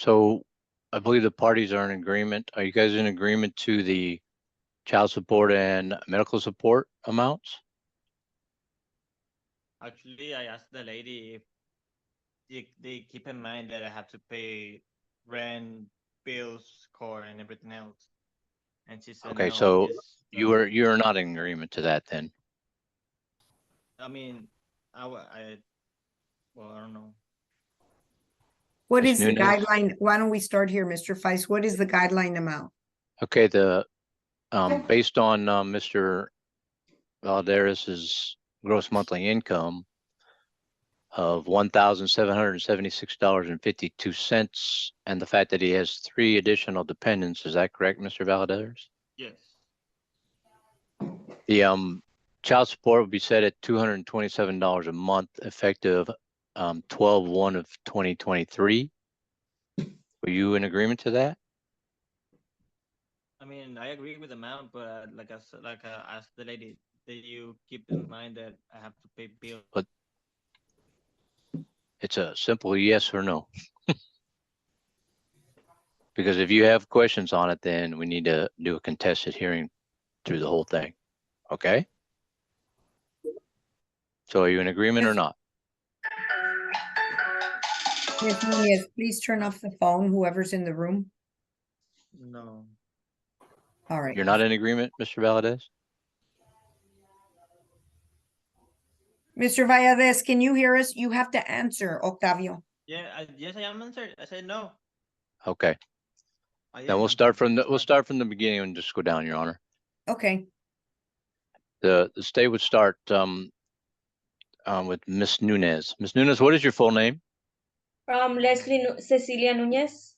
So I believe the parties are in agreement. Are you guys in agreement to the child support and medical support amounts? Actually, I asked the lady if they keep in mind that I have to pay rent, bills, core, and everything else. And she said, Okay, no, so just you're not in agreement to that then. I mean, well, I don't know. What Ms. is the Nunez? guideline? Why don't we start here, Mr. Feist? What is the guideline amount? Okay, based on Mr. Viadaris's gross monthly income of $1,776.52, and the fact that he has 3 additional dependents, is that correct, Mr. Viadaris? Yes. The child support would be set at $227 a month, effective 12/1 of 2023. Were you in agreement to that? I mean, I agree with the amount, but like I asked the lady, that you keep in mind that I have to pay bills. But it's a simple yes or no. Because if you have questions on it, then we need to do a contested hearing through the whole thing. Okay? So are you in agreement or not? Ms. Nunez, please turn off the phone, whoever's in the room. No. All right. You're not in agreement, Mr. Valadez? Mr. Viadaris, can you hear us? You have to answer, Octavio. Yeah, yes, I am answered. I said no. Okay. I Then am we'll start answered. from the beginning and just go down, Your Honor. Okay. The state would start with Miss Nunez. Miss Nunez, what is your full name? Leslie Cecilia Nunez.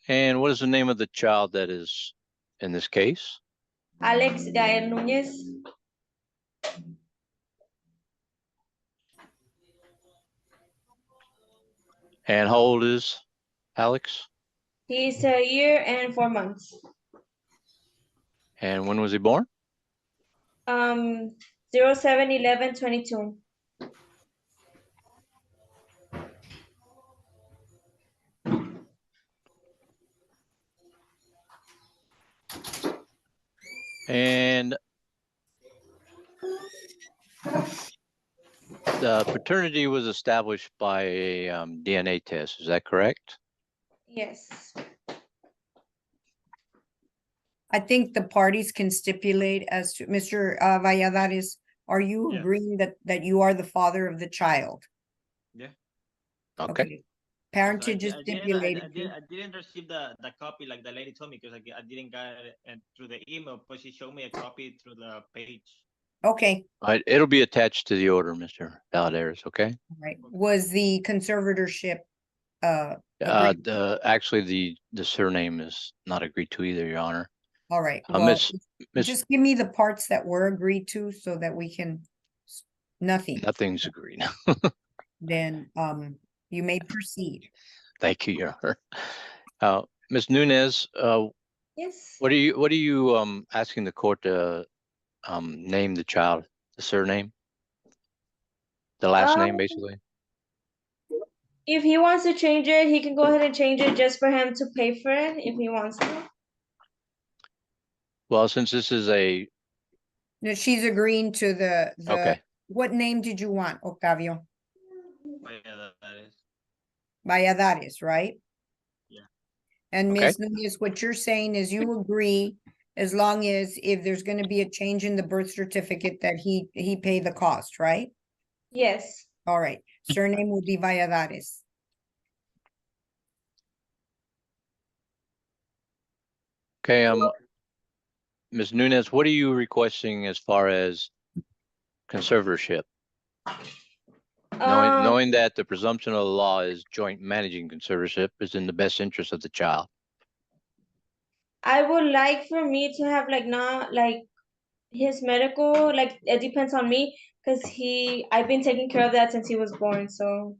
And what is the name of the child that is in this case? Alex Gael Nunez. And how old is Alex? He's a year and 4 months. And when was he born? 07/11/22. And the paternity was established by a DNA test. Is that correct? Yes. I think the parties can stipulate as to Mr. Valladares, are you Yeah. agreeing that you are the father of the child? Yeah. Okay. Parentage is I stipulated. didn't receive the copy like the lady told me because I didn't get it through the email, but she showed me a copy through the page. Okay, All right. It'll be attached to the order, Mr. Valadares, okay? all right. Was the conservatorship agreed? Actually, the surname is not agreed to either, Your Honor. All right, well, Miss, just give me the parts that were agreed to so that we can, nothing, nothing's agreed. then you may proceed. Thank you, Your Honor. Ms. Nunez, Yes. what are you asking the court to name the child, the surname? The last name, basically? If he wants to change it, he can go ahead and change it just for him to pay for it if he wants to. Well, since this is a, No, she's agreeing to the, okay, what name did you want, Octavio? But yeah, that is. Valladares, right? Yeah. And Okay. Ms. Nunez, what you're saying is you agree as long as if there's gonna be a change in the birth certificate that he pay the cost, right? Yes. All right, surname will be Valladares. okay, Ms. Nunez, what are you requesting as far as conservatorship? Knowing that the presumption of the law is joint managing conservatorship is in the best interest of the child. I would like for me to have not his medical, it depends on me because I've been taking care of that since he was born. So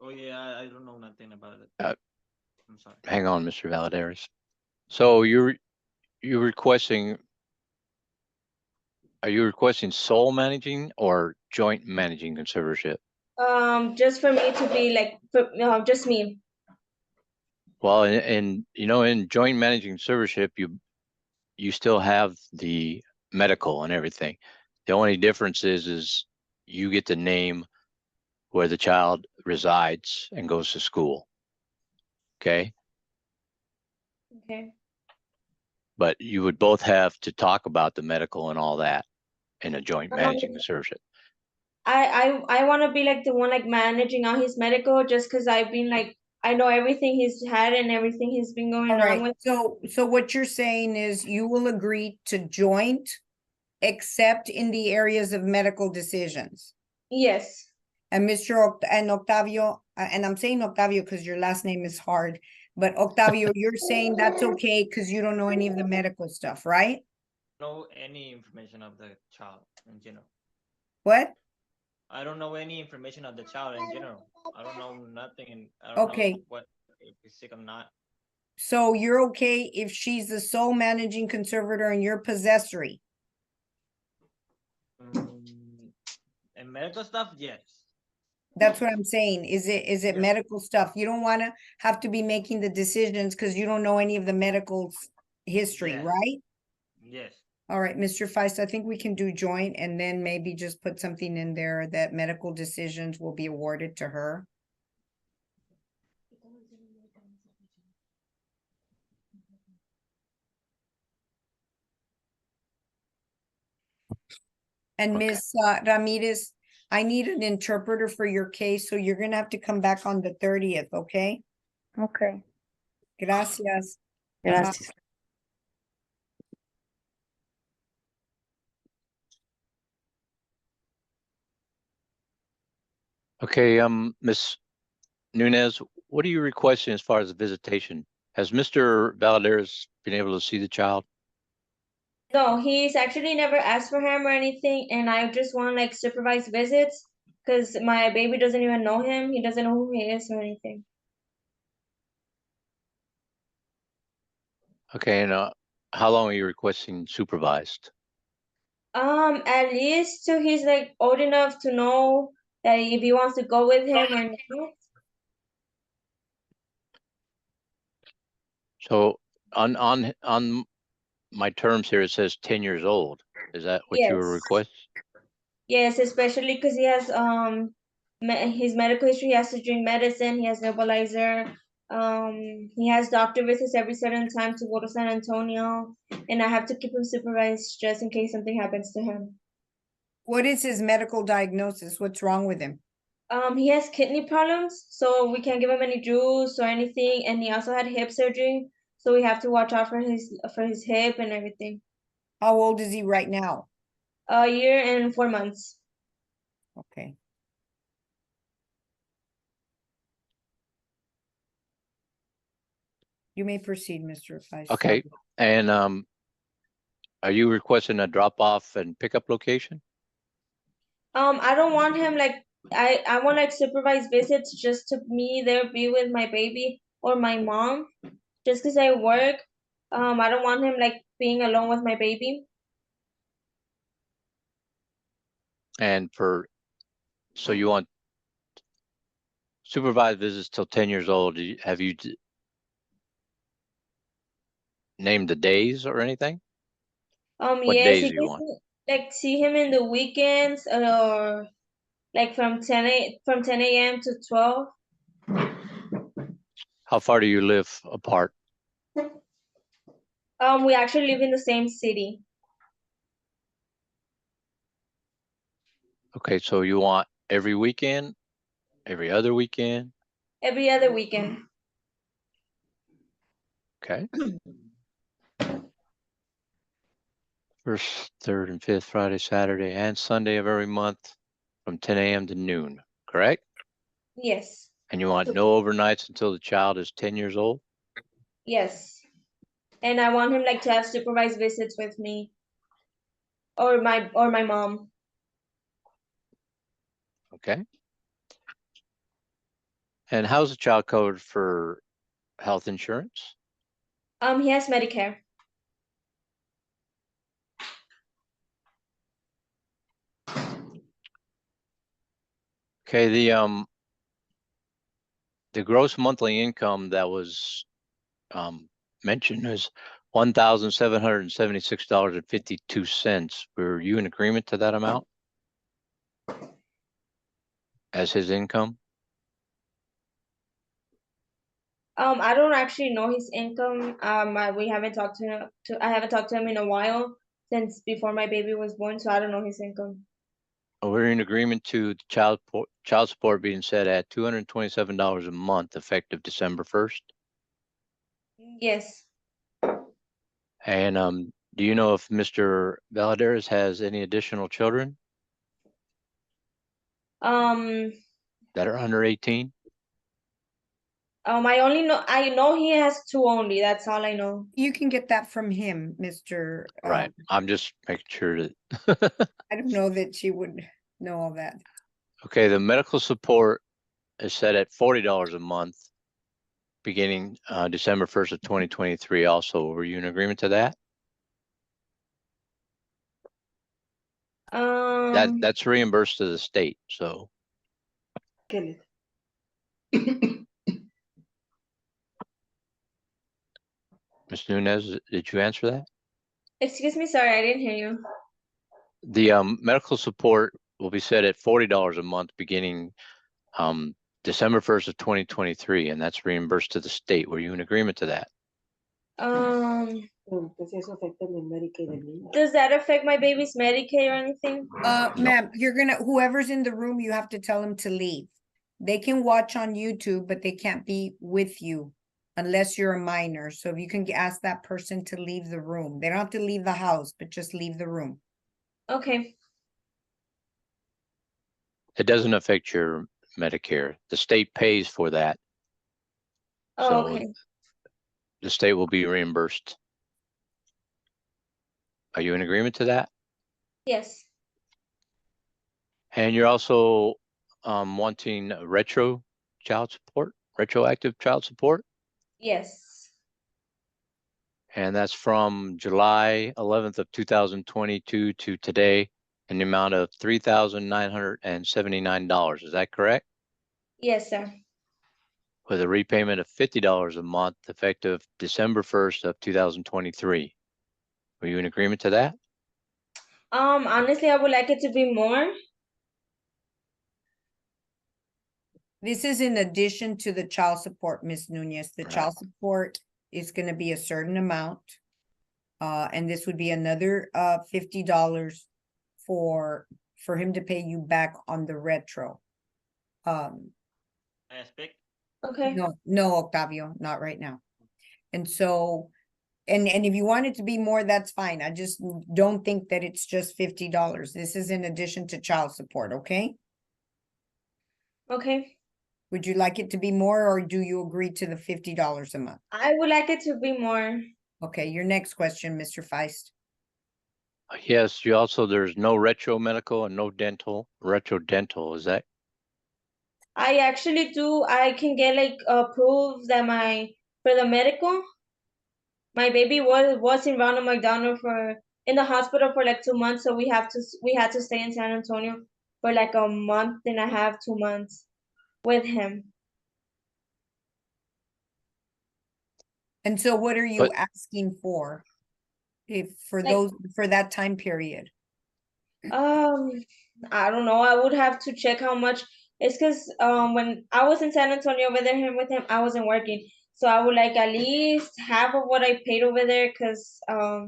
Oh yeah, I don't know nothing about it. I'm sorry. Hang on, Mr. Valadares. So you're requesting, are you requesting sole managing or joint managing conservatorship? Just for me to be like, for, just me. Well, and you know, in joint managing conservatorship, you still have the medical and everything. The only difference is you get to name where the child resides and goes to school. Okay, Okay. but you would both have to talk about the medical and all that in a joint managing conservatorship. I want to be like the one like managing all his medical, just because I've been like, I know everything he's had and everything he's been going All on right, with. so what you're saying is you will agree to joint except in the areas of medical decisions. Yes. And and Octavio, and I'm saying Octavio because your last name is hard, but Octavio, you're saying that's okay because you don't know any of the medical stuff, right? Know any information of the child in general. What? I don't know any information of the child in general. I don't know nothing, and I don't Okay. know what if he's sick or not. So you're okay if she's the sole managing conservator and you're possessory? And medical stuff, yes. That's what I'm saying. Is it Yeah. medical stuff? You don't want to have to be making the decisions because you don't know any of the medical history, Yes. right? Yes. All right, Mr. Feist, I think we can do joint and then maybe just put something in there that medical decisions will be awarded to her. And Okay. Ms. Ramirez, I need an interpreter for your case, so you're gonna have to come back on the 30th, okay? Okay, Gracias. gracias. Okay, Ms. Nunez, what are you requesting as far as the visitation? Has Mr. Viadaris been able to see the child? No, he's actually never asked for him or anything, and I just want like supervised visits because my baby doesn't even know him. He doesn't know who he is or anything. Okay, and how long are you requesting supervised? At least till he's like old enough to know that if he wants to go with him or not. So on my terms here, it says 10 years old. Is that what you were Yes. requesting? Yes, especially because he has his medical history. He has to drink medicine. He has nebulizer. He has doctor visits every certain time to go to San Antonio, and I have to keep him supervised just in case something happens to him. What is his medical diagnosis? What's wrong with him? He has kidney problems, so we can't give him any juice or anything, and he also had hip surgery, so we have to watch out for his hip and everything. How old is he right now? A year and 4 months. Okay. You may proceed, Mr. Feist. Okay, and are you requesting a drop off and pickup location? I don't want him like I want like supervised visits just to me there be with my baby or my mom, just because I work. I don't want him like being alone with my baby. And so you want supervised visits till 10 years old. Have you named the days or anything? What Yes, days he do you gets want? to, like see him in the weekends or like from 10 a.m. to 12. How far do you live apart? We actually live in the same city. Okay, so you want every weekend, every other weekend? Every other weekend. Okay. First, third, and fifth, Friday, Saturday, and Sunday of every month from 10 a.m. to noon, correct? Yes. And you want no overnights until the child is 10 years old? Yes. And I want him like to have supervised visits with me or my mom. Okay. And how's the child covered for health insurance? He has Medicare. Okay, the gross monthly income that was mentioned is $1,776.52. Were you in agreement to that amount as his income? I don't actually know his income. We haven't talked I haven't talked to him in a while since before my baby was born, so I don't know his income. We're in agreement to the child support being set at $227 a month effective December 1st. Yes. And do you know if Mr. Viadaris has any additional children Um, that are under 18? I know he has two only. That's all I know. You can get that from him, Mr. Right. I'm just making sure that. I don't know that she would know all that. Okay, the medical support is set at $40 a month beginning December 1st of 2023 also. Were you in agreement to that? That's reimbursed to the state, so. Ms. Nunez, did you answer that? Excuse me, sorry, I didn't hear you. The medical support will be set at $40 a month beginning December 1st of 2023, and that's reimbursed to the state. Were you in agreement to that? Does that affect my baby's Medicaid or anything? Ma'am, whoever's in the room, you have to tell them to leave. They can watch on YouTube, but they can't be with you unless you're a minor. So if you can ask that person to leave the room. They don't have to leave the house, but just leave the room. Okay. It doesn't affect your Medicare. The state pays for that. Oh, So okay. the state will be reimbursed. Are you in agreement to that? Yes. And you're also wanting retroactive child support? Yes. And that's from July 11th of 2022 to today in the amount of $3,979. Is that correct? Yes, sir. With a repayment of $50 a month effective December 1st of 2023. Were you in agreement to that? Honestly, I would like it to be more. This is in addition to the child support, Ms. Nunez. The Right. child support is gonna be a certain amount. And this would be another $50 for him to pay you back on the retro. I speak. Okay. No, Octavio, not right now. And so, and if you want it to be more, that's fine. I just don't think that it's just $50. This is in addition to child support, okay? Okay. Would you like it to be more, or do you agree to the $50 a month? I would like it to be more. Okay, your next question, Mr. Feist. Yes, there's no retro medical and no retro dental, is that? I actually do. I can get like proof that for the medical, my baby was in Ronald McDonald in the hospital for like 2 months, so we had to stay in San Antonio for like a month and a half, 2 months with him. And so what are you But- asking for? For Like- that time period? I don't know. I would have to check how much. It's because when I was in San Antonio with him, I wasn't working. So I would like at least half of what I paid over there, because I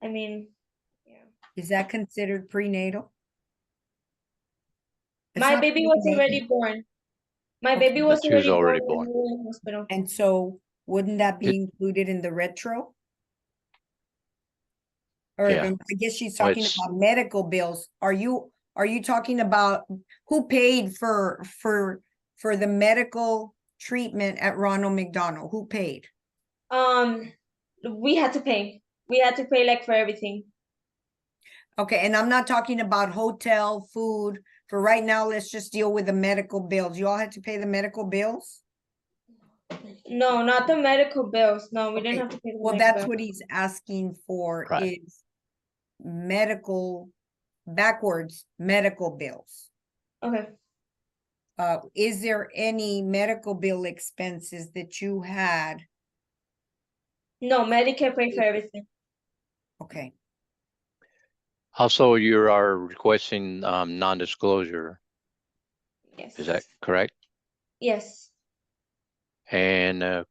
mean, yeah. Is that considered prenatal? It's My not baby was prenatal. already born. My Okay. baby was But she was already when born. we were in the hospital. And so wouldn't that be included in the retro? Or Yeah. I guess she's Well, talking it's- about medical bills. Are you talking about who paid for the medical treatment at Ronald McDonald? Who paid? We had to pay. We had to pay like for everything. Okay, and I'm not talking about hotel, food. For right now, let's just deal with the medical bills. You all had to pay the medical bills? No, not the medical bills. No, we didn't Okay, have to pay the well, medical that's bills. what he's asking for Right. is medical, backwards medical bills. Okay. is there any medical bill expenses that you had? No, Medicare paid for everything. Okay, Also, you are requesting non-disclosure, Yes. is that correct? Yes. And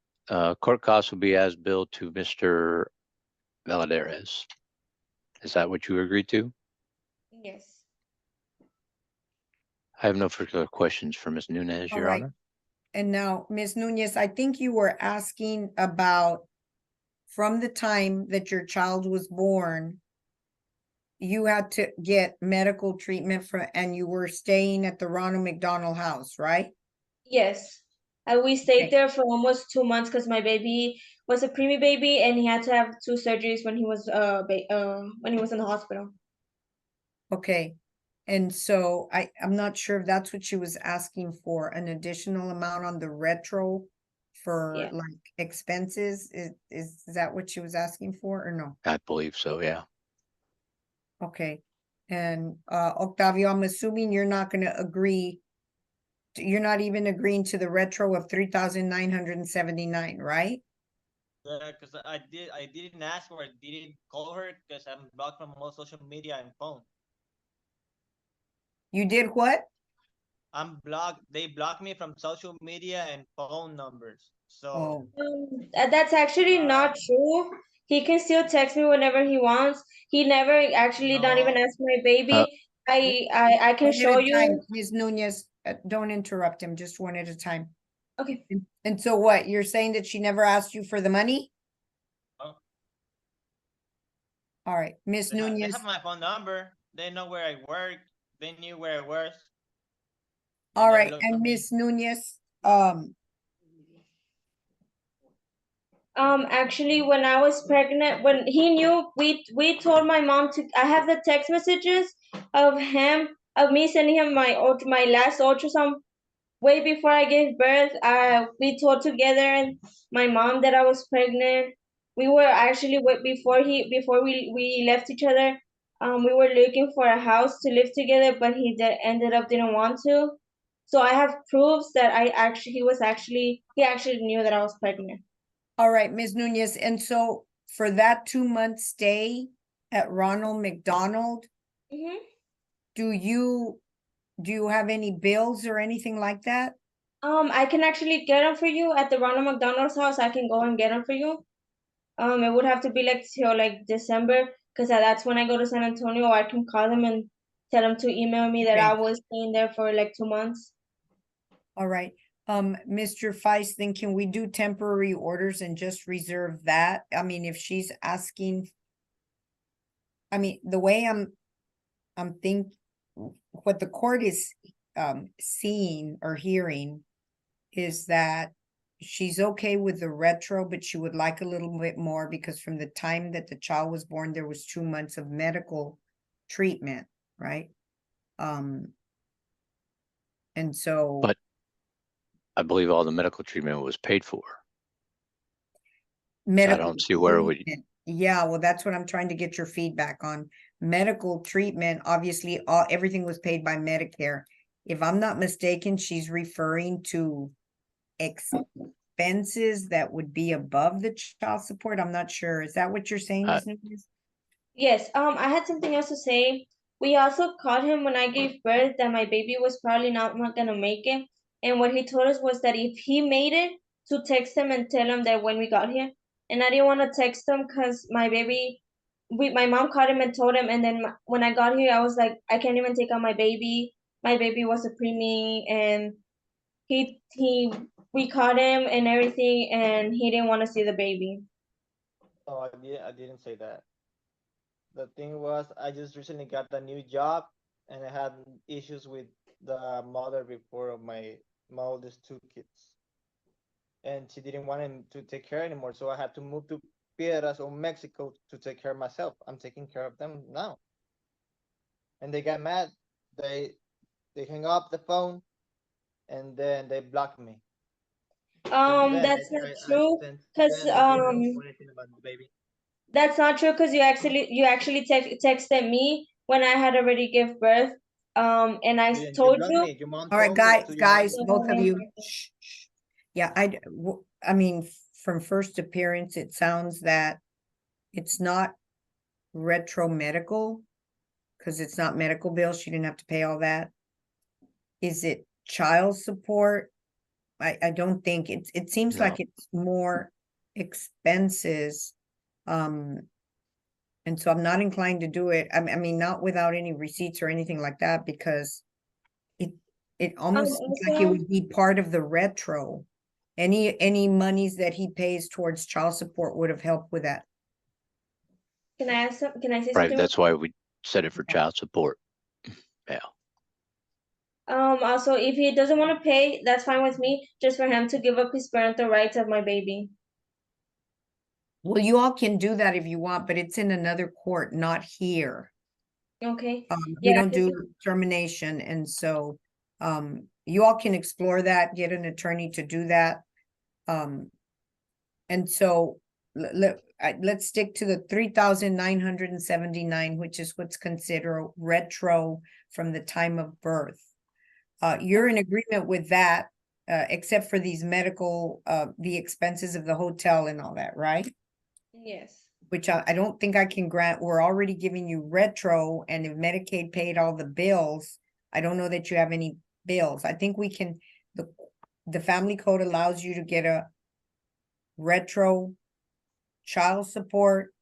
court costs will be as billed to Mr. Viadaris. Is that what you agreed to? Yes. I have no further questions for Ms. Nunez, all Your right. Honor. And now, Ms. Nunez, I think you were asking about from the time that your child was born, you had to get medical treatment for, and you were staying at the Ronald McDonald House, right? Yes. We stayed Okay. there for almost 2 months because my baby was a preemie baby and he had to have 2 surgeries when he was in the hospital. Okay, and so I'm not sure if that's what she was asking for, an additional amount on the retro for Yeah. like expenses, is that what she was asking for or no? I believe so, yeah. Okay, and Octavio, I'm assuming you're not gonna agree, you're not even agreeing to the retro of 3,979, right? Because I didn't ask for it, didn't call her because I'm blocked from all social media and phone. You did what? I'm blocked. They blocked me from social media and phone numbers. Oh, So That's actually not true. He can still text me whenever he wants. He never actually not even no, asked my baby. I can one show at a time, you. Ms. Nunez, don't interrupt him, just one at a time. Okay. And so what, you're saying that she never asked you for the money? Oh. All right, Miss they Nunez. have my phone number. They know where I work. They knew where I was. They All never right, looked for and me. Miss Nunez, Actually, when I was pregnant, when he knew, we told my mom to. I have the text messages of me sending him my last ultrasound way before I gave birth. We told together and my mom that I was pregnant. We were actually before we left each other. We were looking for a house to live together, but ended up didn't want to. So I have proofs that he actually knew that I was pregnant. all right, Miss Nunez, and so for that 2 month stay at Ronald McDonald, Hmm. do you have any bills or anything like that? I can actually get them for you at the Ronald McDonald's house. I can go and get them for you. It would have to be like till like December, because that's when I go to San Antonio. I can call them and tell them to email me that Okay. I was staying there for like 2 months. All right, Mr. Feist, then can we do temporary orders and just reserve that? I mean, if she's asking, I mean, the way I'm what the court is seeing or hearing is that she's okay with the retro, but she would like a little bit more because from the time that the child was born, there was 2 months of medical treatment, right? And so But I believe all the medical treatment was paid for. medical don't see where we- treatment. Yeah, well, that's what I'm trying to get your feedback on. Medical treatment, obviously, everything was paid by Medicare. If I'm not mistaken, she's referring to expenses that would be above the child support. I'm not sure. Is that what you're saying, Ms. Nunez? Yes, I had something else to say. We also called him when I gave birth that my baby was probably not gonna make it. And what he told us was that if he made it, to text him and tell him that when we got here. And I didn't want to text him because my mom called him and told him. And then when I got here, I was like, I can't even take out my baby. My baby was a preemie, and we caught him and everything, and he didn't want to see the baby. Oh, I didn't say that. The thing was, I just recently got a new job, and I had issues with the mother before of my oldest 2 kids, and she didn't want him to take care anymore. So I had to move to Piedras or Mexico to take care of myself. I'm taking care of them now, and they got mad. They hung up the phone, and then they blocked me. Since then, That's not I true, since because then I didn't know anything about the baby. that's not true because you actually texted me when I had already give birth. And I You told blocked you. me. Your mom All right, told me guys, to your mom. guys, both of you. Shh, shh. Yeah, I mean, from first appearance, it sounds that it's not retro medical because it's not medical bills. She didn't have to pay all that. Is it child support? I don't think it seems No. like it's more expenses. And so I'm not inclined to do it. I mean, not without any receipts or anything like that, because it almost seems like it Also, would be part of the retro. Any monies that he pays towards child support would have helped with that. can I ask can I say Right, something? that's why we set it for child support. Yeah, Also, if he doesn't want to pay, that's fine with me. Just for him to give up his parental rights of my baby. Well, you all can do that if you want, but it's in another court, not here. Okay. We Yeah, don't 'cause do termination, and so you all can explore that, get an attorney to do that. And so let's stick to the 3,979, which is what's considered retro from the time of birth. You're in agreement with that, except for these medical, the expenses of the hotel and all that, right? Yes. Which I don't think I can grant. We're already giving you retro, and if Medicaid paid all the bills, I don't know that you have any bills. I think we can, the family code allows you to get a retro child support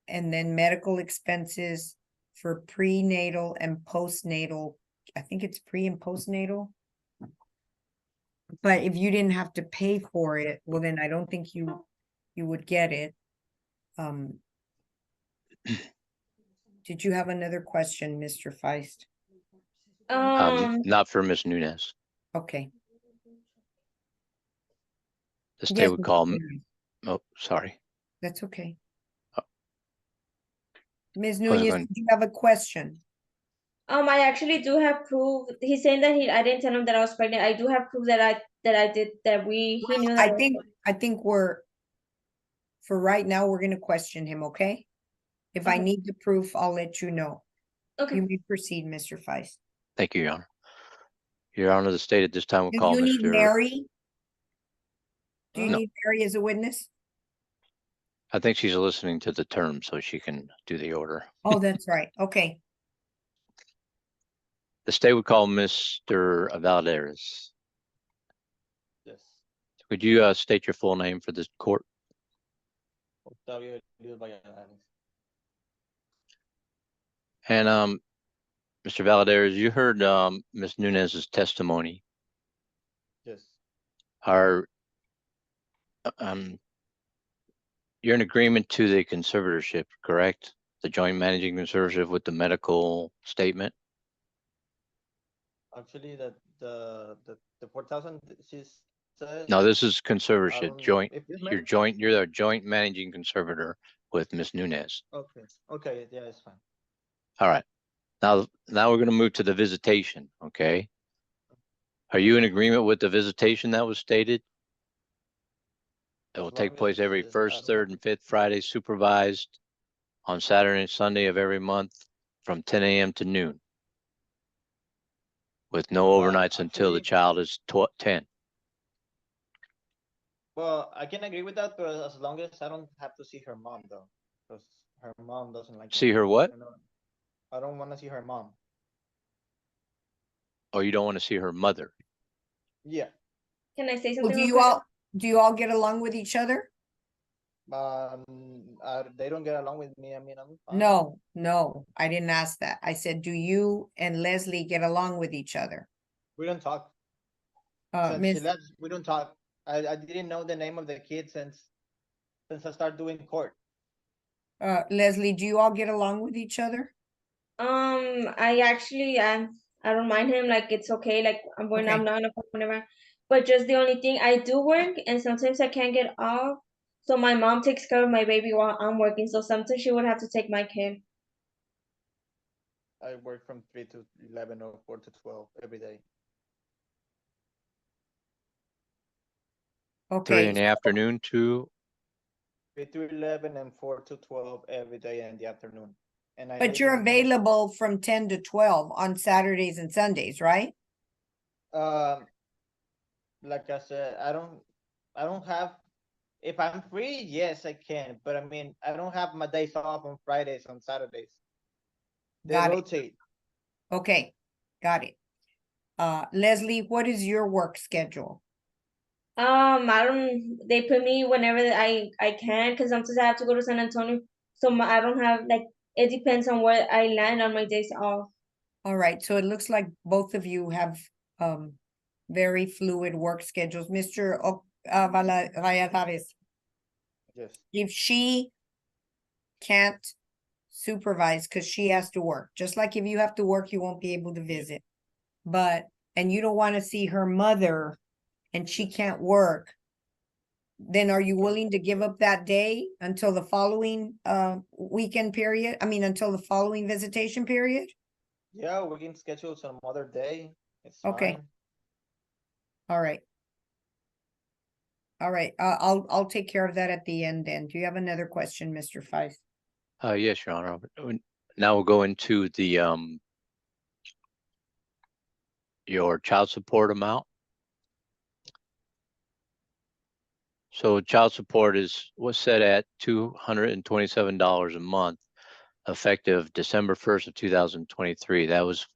and then medical expenses for prenatal and postnatal. I think it's pre and postnatal. But if you didn't have to pay for it, well, then I don't think you would get it. Did you have another question, Mr. Feist? not for Miss Nunez. Okay. The state Yes, would Mr. call, Nunez. oh, sorry. That's okay. Ms. I was Nunez, going- do you have a question? I actually do have proof. He's saying that I didn't tell him that I was pregnant. I do have proof that I did that he knew that I think for right now, we're gonna question him, okay? If I Okay. need the proof, I'll let you know. Okay. You may proceed, Mr. Feist. Thank you, Your Honor. Your Honor, the state at this time will Do call you need Mr. Mary? Do you No. need Mary as a witness? I think she's listening to the term so she can do the order. Oh, that's right. Okay. The state would call Mr. Viadaris. Yes. Could you state your full name for this court? Octavio Viadaris. And Mr. Viadaris, you heard Ms. Nunez's testimony. Yes. Are you're in agreement to the conservatorship, correct? The joint managing conservatorship with the medical statement? Actually, the 4,000 she says. No, this is I conservatorship, don't- joint. if it's You're the joint managing conservator with Ms. Nunez. Okay. Okay. Yeah, it's fine. All right. Now we're gonna move to the visitation, okay? Are you in agreement with the visitation that was stated? It will As long take place every as I first, don't third, and fifth Friday, supervised on Saturday and Sunday of every month from 10 a.m. to noon, with no overnights until the actually, child is 10. well, I can agree with that, but as long as I don't have to see her mom, though, because her mom doesn't like See me. her what? I don't want to see her mom. Or you don't want to see her mother? Yeah. Can I say Well, something? do real you quick? all get along with each other? They don't get along with me. I mean, I'm fine. No, I didn't ask that. I said, do you and Leslie get along with each other? We don't talk. Since she Miss, left, we don't talk. I didn't know the name of the kid since I started doing court. Leslie, do you all get along with each other? I actually I don't mind him. Like it's okay. Like when Okay. I'm not in a whatever. But just the only thing, I do work, and sometimes I can't get off. So my mom takes care of my baby while I'm working. So sometimes she would have to take my kid. I work from 3 to 11 or 4 to 12 every day. 3 Okay, in the afternoon to 3 to 11 and 4 to 12 every day in the afternoon. And I But live you're in Nunez. available from 10 to 12 on Saturdays and Sundays, right? Like I said, I don't have, if I'm free, yes, I can. But I mean, I don't have my days off on Fridays, on Saturdays. They Got it. rotate. Okay, got it. Leslie, what is your work schedule? I don't. They put me whenever I can, because sometimes I have to go to San Antonio. So I don't have like. It depends on where I land on my days off. All right, so it looks like both of you have very fluid work schedules. Mr. Viadaris, Yes. if she can't supervise because she has to work, just like if you have to work, you won't be able to visit. And you don't want to see her mother and she can't work, then are you willing to give up that day until the following weekend period? I mean, until the following visitation period? Yeah, we can schedule some other day. It's Okay. fine. All right. All right, I'll take care of that at the end then. Do you have another question, Mr. Feist? Yes, Your Honor. Now we'll go into the, your child support amount. So child support was set at $227 a month, effective December 1st of 2023. That was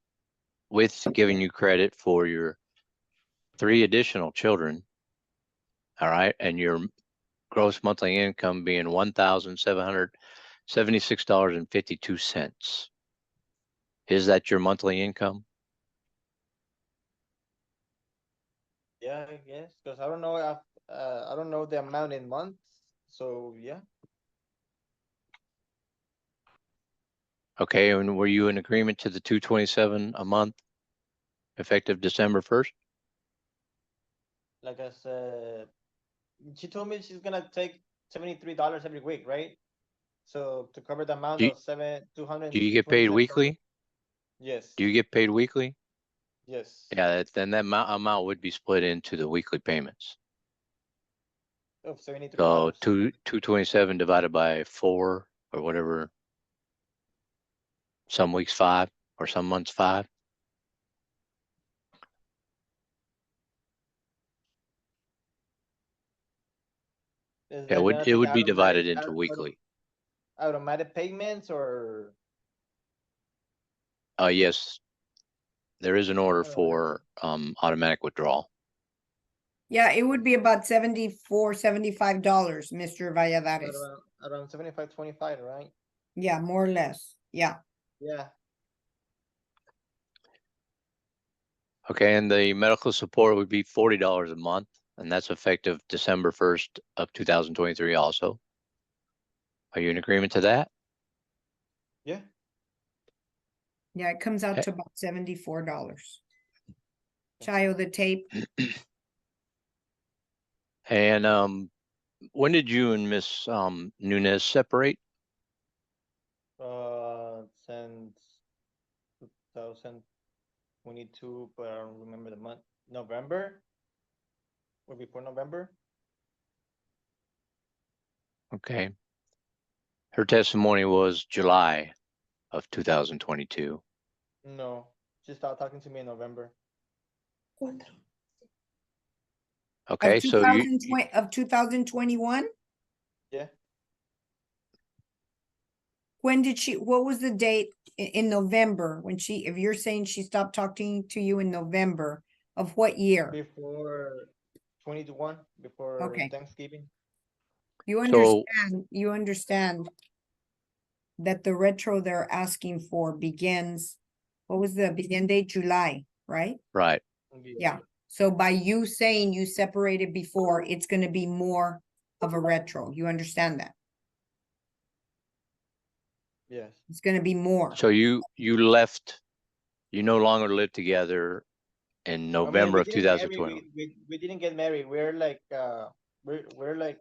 with giving you credit for your 3 additional children. All right, and your gross monthly income being $1,776.52. Is that your monthly income? Yeah, I guess, because I don't know if, I don't know the amount in months. So yeah. Okay, and were you in agreement to the 227 a month, effective December 1st? Like I said, she told me she's gonna take $73 every week, right? So to cover the amount Do you, of two hundred do you get paid twenty-seven. weekly? Yes. Do you get paid weekly? Yes. Yeah, then that amount would be split into the weekly payments. Of $73. So 227 divided by 4 or whatever. Some weeks 5 or some months 5. Is Yeah, there it nothing would be automatic divided into weekly. automatic payments or? Yes, there is an order Oh, for automatic withdrawal. Yeah, it would be about $75, Mr. Valladares. around 75.25, right? Yeah, more or less. Yeah. Yeah. Okay, and the medical support would be $40 a month, and that's effective December 1st of 2023 also. Are you in agreement to that? Yeah. Yeah, it comes out Okay. to about $74. Chayo, the tape. And when did you and Miss Nunez separate? Since 2022, but I don't remember the month. November or before November. Okay. Her testimony was July of 2022. No, she stopped talking to me in November. Okay, Of so 2020 of 2021? Yeah. When did what was the date in November when if you're saying she stopped talking to you in November of what year? Before 21, before Okay. Thanksgiving. You So- understand that the retro they're asking for begins, what was the begin date? July, right? right. Yeah. So by you saying you separated before, it's gonna be more of a retro. You understand that? Yes. It's gonna be more. So you left, you no longer live together in November of we didn't 2020. we didn't get married. We're like we're like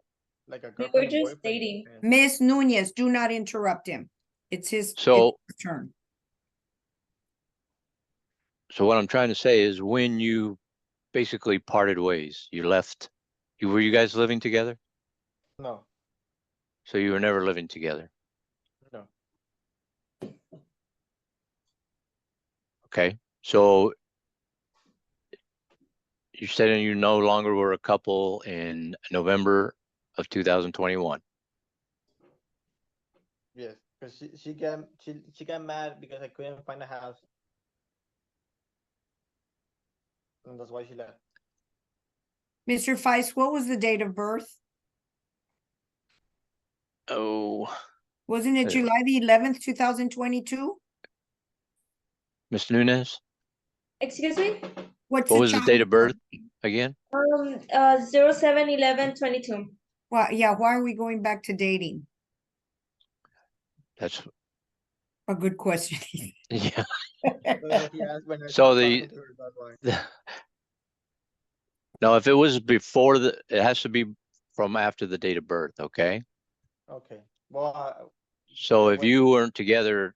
a We girlfriend were and just boyfriend. dating. Miss Nunez, do not interrupt him. It's his So- turn. So what I'm trying to say is when you basically parted ways, you left, were you guys living together? No, So you were never living together. no. Okay, so you said you no longer were a couple in November of 2021. Yes, because she got mad because I couldn't find a house, and that's why she left. Mr. Feist, what was the date of birth? Oh, Wasn't it Uh, July the 11th, 2022? Ms. Nunez, Excuse me? What's what the was the child? date of birth again? 07/11/22. Well, yeah, why are we going back to dating? That's, A good question. yeah. He asked when I So stopped the, talking to her, that's why. no, if it was before it has to be from after the date of birth, okay? Okay. Well, So yeah, if you weren't together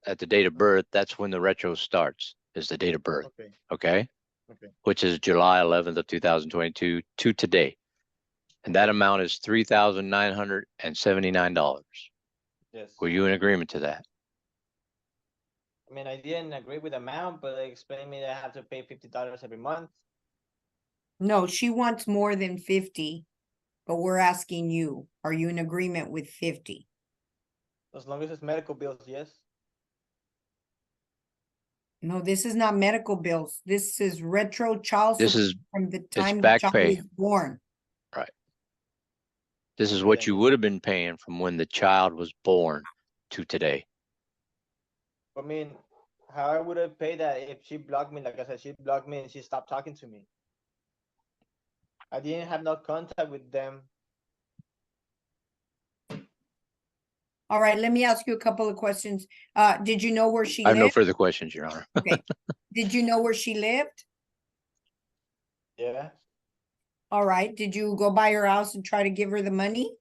at the date of birth, that's when the retro starts, is the date of birth, okay, okay? okay. Which is July 11th of 2022 to today. And that amount is $3,979. Yes. Were you in agreement to that? I mean, I didn't agree with the amount, but they explained me that I have to pay $50 every month. No, she wants more than 50, but we're asking you, are you in agreement with 50? As long as it's medical bills, yes. No, this is not medical bills. This is retro child This support is, from the it's time the back child pay. is born. Right. This is Okay, what then you yes. would have been paying from when the child was born to today. I mean, how I would have paid that if she blocked me? Like I said, she blocked me and she stopped talking to me. I didn't have no contact with them. All right, let me ask you a couple of questions. Did you know where she I have no lived? further questions, Your Honor. Okay. Did you know where she lived? Yeah. All right. Did you go by her house and try to give her the money?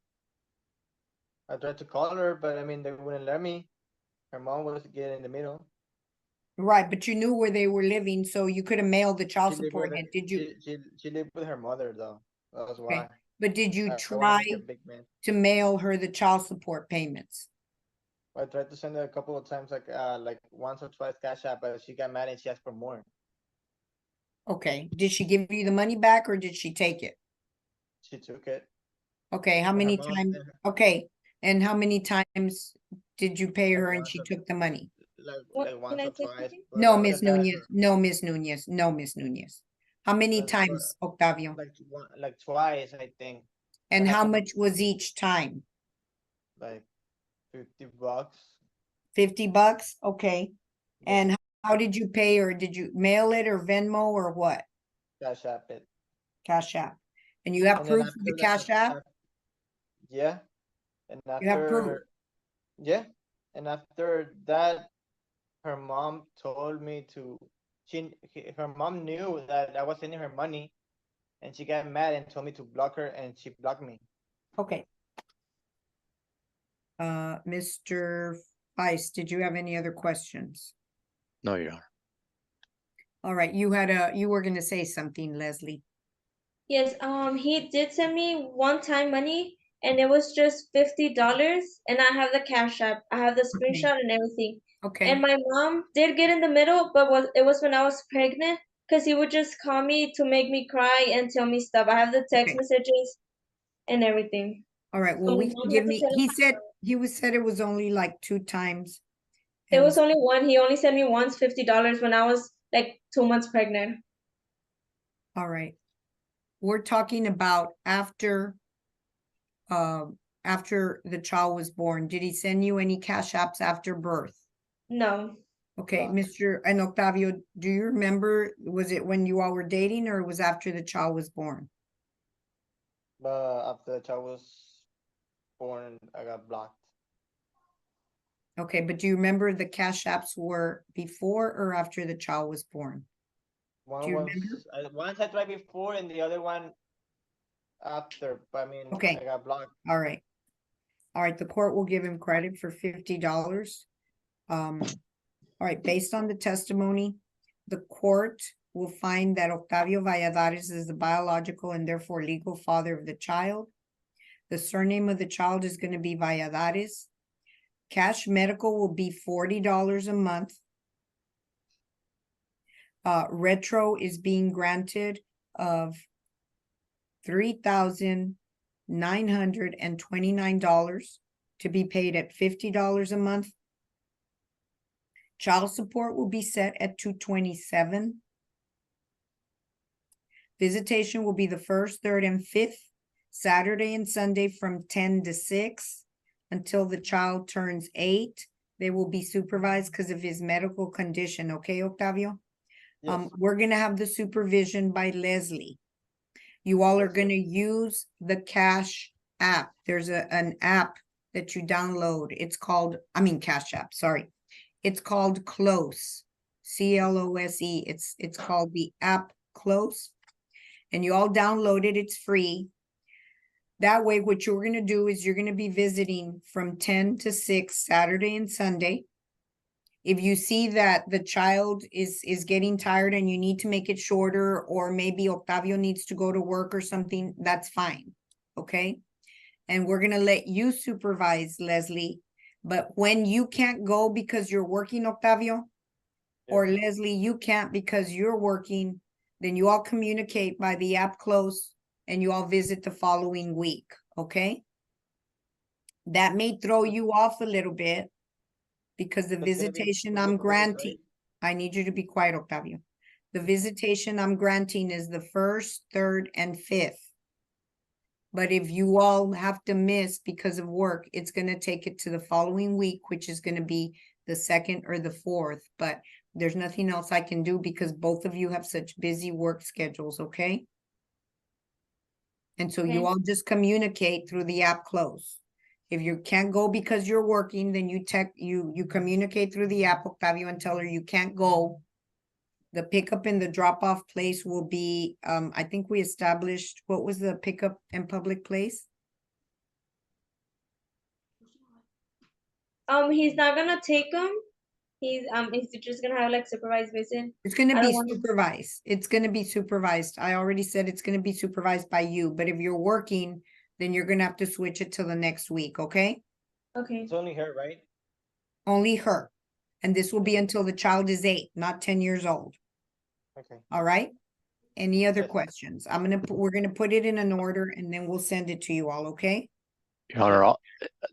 I tried to call her, but I mean, they wouldn't let me. Her mom was getting in the middle. Right, but you knew where they were living, so you could have mailed the child She lived support with in. Did you? she lived with her mother though. That's why. But did you I don't try want to make a big man. to mail her the child support payments? I tried to send her a couple of times, like once or twice cash app, but she got mad and she asked for more. Okay. Did she give you the money back or did she take it? She took it. Okay, how And her many mom- times? Okay, and how many times did you pay her Like and once she or- took the money? What like can once I or say twice. something? But No, I Miss just got Nunez. her No, Miss Nunez. No, Miss Nunez. How many That's times, Octavio? like twice, I think. And I have how to- much was each time? Like $50. 50 bucks? Okay. Yes. And how did you pay her? Did you mail it or Venmo or what? Cash app it. Cash app. And you have And then proof of the after cash app? yeah. And You have proof. after yeah. And after that, her mom told me to her mom knew that I was sending her money and she got mad and told me to block her and she blocked me. Okay. Mr. Feist, did you have any other questions? No, Your Honor. All right, you were gonna say something, Leslie. Yes, he did send me one-time money and it was just $50 and I have the cash app. I have the screenshot and everything. Okay, And my mom did get in the middle, but it was when I was pregnant because he would just call me to make me cry and tell me stuff. I have the text Okay. messages and everything. all right, well, So we my can mom give had to me, send he him- said it was only like 2 times. It And was only one. He only sent me once $50 when I was like 2 months pregnant. all right. We're talking about after the child was born. Did he send you any cash apps after birth? No. Okay, Block. Mr. and Octavio, do you remember, was it when you all were dating or it was after the child was born? But after the child was born, I got blocked. Okay, but do you remember the cash apps were before or after the child was born? One Do you was remember? once I tried before and the other one after. But I mean, Okay. I got blocked. All right. All right, the court will give him credit for $50. All right, based on the testimony, the court will find that Octavio Viadaris is the biological and therefore legal father of the child. The surname of the child is going to be Viadaris. Cash medical will be $40 a month. retro is being granted of $3,929 to be paid at $50 a month. Child support will be set at $227. Visitation will be the first, third, and fifth Saturday and Sunday from 10 to 6 until the child turns 8. They will be supervised because of his medical condition. Okay, Octavio? Yes. We're gonna have the supervision by Leslie. You all are Yes, sir. gonna use the Cash app. There's an app that you download. It's called, Cash App, sorry. It's called Close, CLOSE. It's called the app Close. And you all download it, it's free. That way, what you're gonna do is you're gonna be visiting from 10 to 6 Saturday and Sunday. If you see that the child is getting tired and you need to make it shorter, or maybe Octavio needs to go to work or something, that's fine, okay? And we're gonna let you supervise, Leslie. But when you can't go because you're working, Octavio, or Yes. Leslie, you can't because you're working, then you all communicate by the app Close and you all visit the following week, okay? That may throw you off a little bit because the That's gonna be visitation 2 I'm days, granting, right? I need you to be quiet, Octavio. The visitation I'm granting is the first, third, and fifth. But if you all have to miss because of work, it's gonna take it to the following week, which is gonna be the second or the fourth. But there's nothing else I can do because both of you have such busy work schedules, okay? And so you Okay. all just communicate through the app Close. If you can't go because you're working, then you communicate through the app, Octavio, and tell her you can't go. The pickup and the drop-off place will be, I think we established, what was the pickup and public place? He's not gonna take him. He's just gonna have like supervised visit. It's gonna I be don't want- supervised. It's gonna be supervised. I already said it's gonna be supervised by you, but if you're working, then you're gonna have to switch it to the next week, okay? Okay. It's only her, right? Only her. And this will be until the child is 8, not 10 years old. Okay. All right? Any other Yes. questions? We're gonna put it in an order and then we'll send it to you all, okay? Your Honor,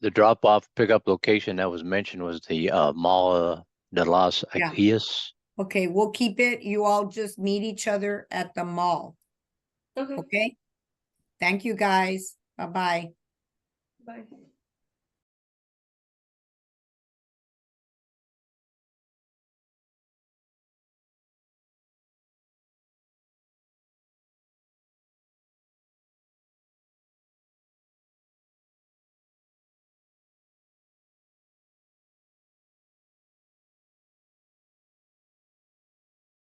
the drop-off pickup location that was mentioned was the Mall de las Yeah. Aguillas. Okay, we'll keep it. You all just meet each other at the mall, Okay. okay? Thank you, guys. Bye-bye. Bye.